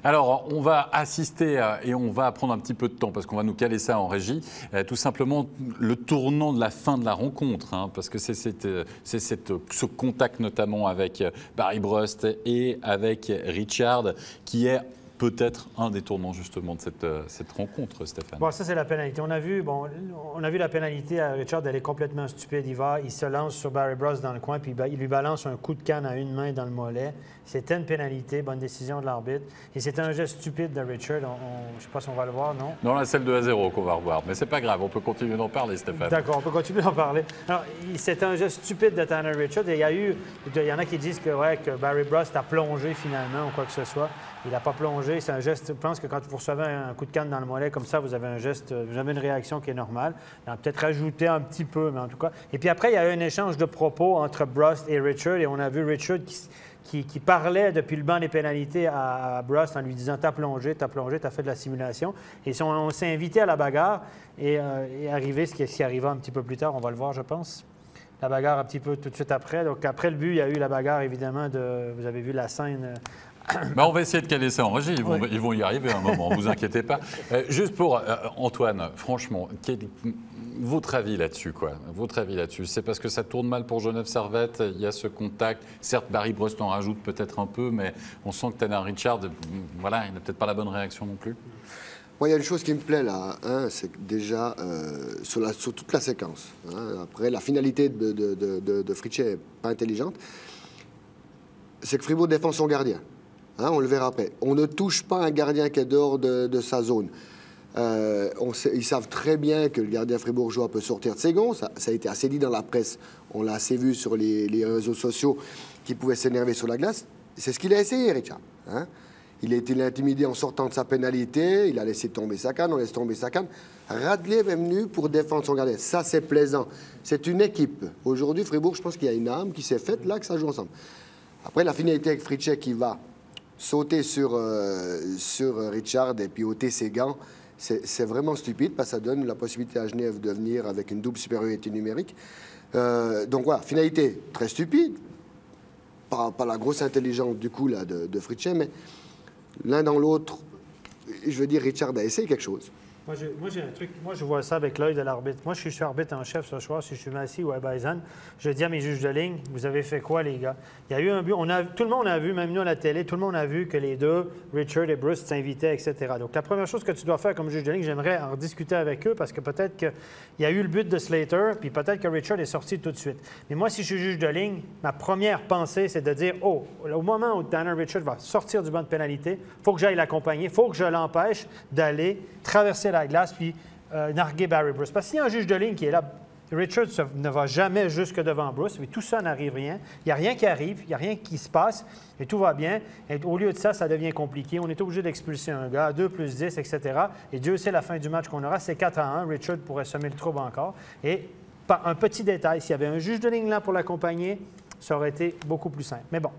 Alors, on va assister et on va prendre un petit peu de temps parce qu'on va nous caler ça en régie. Tout simplement, le tournant de la fin de la rencontre, hein, parce que c'est ce contact notamment avec Barry Brust et avec Richard qui est peut-être un des tournants justement de cette rencontre, Stéphane. Bon, ça, c'est la pénalité. On a vu la pénalité à Richard, elle est complètement stupide. Il se lance sur Barry Brust dans le coin, puis il lui balance un coup de canne à une main dans le mollet. C'était une pénalité, bonne décision de l'arbitre. Et c'était un geste stupide de Richard. Je ne sais pas si on va le voir, non? Non, là, c'est le 2-0 qu'on va revoir. Mais c'est pas grave, on peut continuer d'en parler, Stéphane. D'accord, on peut continuer d'en parler. Alors, c'était un geste stupide de Tanner Richard. Et il y en a qui disent que Barry Brust a plongé finalement ou quoi que ce soit. Il n'a pas plongé. C'est un geste. Je pense que quand vous recevez un coup de canne dans le mollet comme ça, vous avez un geste, vous avez une réaction qui est normale. Il a peut-être rajouté un petit peu, mais en tout cas. Et puis après, il y a eu un échange de propos entre Brust et Richard. Et on a vu Richard qui parlait depuis le banc des pénalités à Brust en lui disant « T'as plongé, t'as fait de la simulation ». Et on s'est invité à la bagarre et arrivé ce qui arriva un petit peu plus tard, on va le voir, je pense. La bagarre un petit peu tout de suite après. Donc après le but, il y a eu la bagarre, évidemment, vous avez vu la scène. Ben, on va essayer de caler ça en régie. Ils vont y arriver à un moment, ne vous inquiétez pas. Juste pour Antoine, franchement, votre avis là-dessus, quoi? Votre avis là-dessus? C'est parce que ça tourne mal pour Genève Servette, il y a ce contact. Certes, Barry Brust en rajoute peut-être un peu, mais on sent que Tanner Richard, voilà, il n'a peut-être pas la bonne réaction non plus. Moi, il y a une chose qui me plaît là, hein, c'est que déjà sur toute la séquence. Hein, après, la finalité de Fritzsche n'est pas intelligente. C'est que Fribourg défend son gardien. Hein, on le verra après. On ne touche pas un gardien qui est dehors de sa zone. Ils savent très bien que le gardien fribourgeois peut sortir de ses gonds. Ça a été assez dit dans la presse. On l'a assez vu sur les réseaux sociaux qui pouvait s'énerver sur la glace. C'est ce qu'il a essayé, Richard. Hein. Il a été intimidé en sortant de sa pénalité. Il a laissé tomber sa canne. On laisse tomber sa canne. Radley est venu pour défendre son gardien. Ça, c'est plaisant. C'est une équipe. Aujourd'hui, Fribourg, je pense qu'il y a une âme qui s'est faite là, que ça joue ensemble. Après, la finalité avec Fritzsche qui va sauter sur Richard et puis ôter ses gants, c'est vraiment stupide parce que ça donne la possibilité à Genève de venir avec une double supériorité numérique. Donc voilà, finalité très stupide, pas la grosse intelligence du coup là, de Fritzsche, mais l'un dans l'autre, je veux dire, Richard a essayé quelque chose. Moi, j'ai un truc. Moi, je vois ça avec l'œil de l'arbitre. Moi, je suis arbitre en chef ce soir. Si je suis assis ou à Baisan, je dis à mes juges de ligne, vous avez fait quoi, les gars? Il y a eu un but. Tout le monde a vu, même nous à la télé, tout le monde a vu que les deux, Richard et Bruce, s'invitaient, etc. Donc, la première chose que tu dois faire comme juge de ligne, j'aimerais en discuter avec eux parce que peut-être qu'il y a eu le but de Slater, puis peut-être que Richard est sorti tout de suite. Mais moi, si je suis juge de ligne, ma première pensée, c'est de dire, oh, au moment où Tanner Richard va sortir du banc de pénalité, il faut que j'aille l'accompagner, il faut que je l'empêche d'aller traverser la glace puis narguer Barry Brust. Parce qu'il y a un juge de ligne qui est là, Richard ne va jamais jusque devant Brust, mais tout ça n'arrive rien. Il n'y a rien qui arrive, il n'y a rien qui se passe, et tout va bien. Et au lieu de ça, ça devient compliqué. On est obligé d'expulser un gars, 2 plus 10, etc. Et Dieu sait la fin du match qu'on aura, c'est 4-1. Richard pourrait semer le trouble encore. Et un petit détail, s'il y avait un juge de ligne là pour l'accompagner, ça aurait été beaucoup plus simple. Mais bon,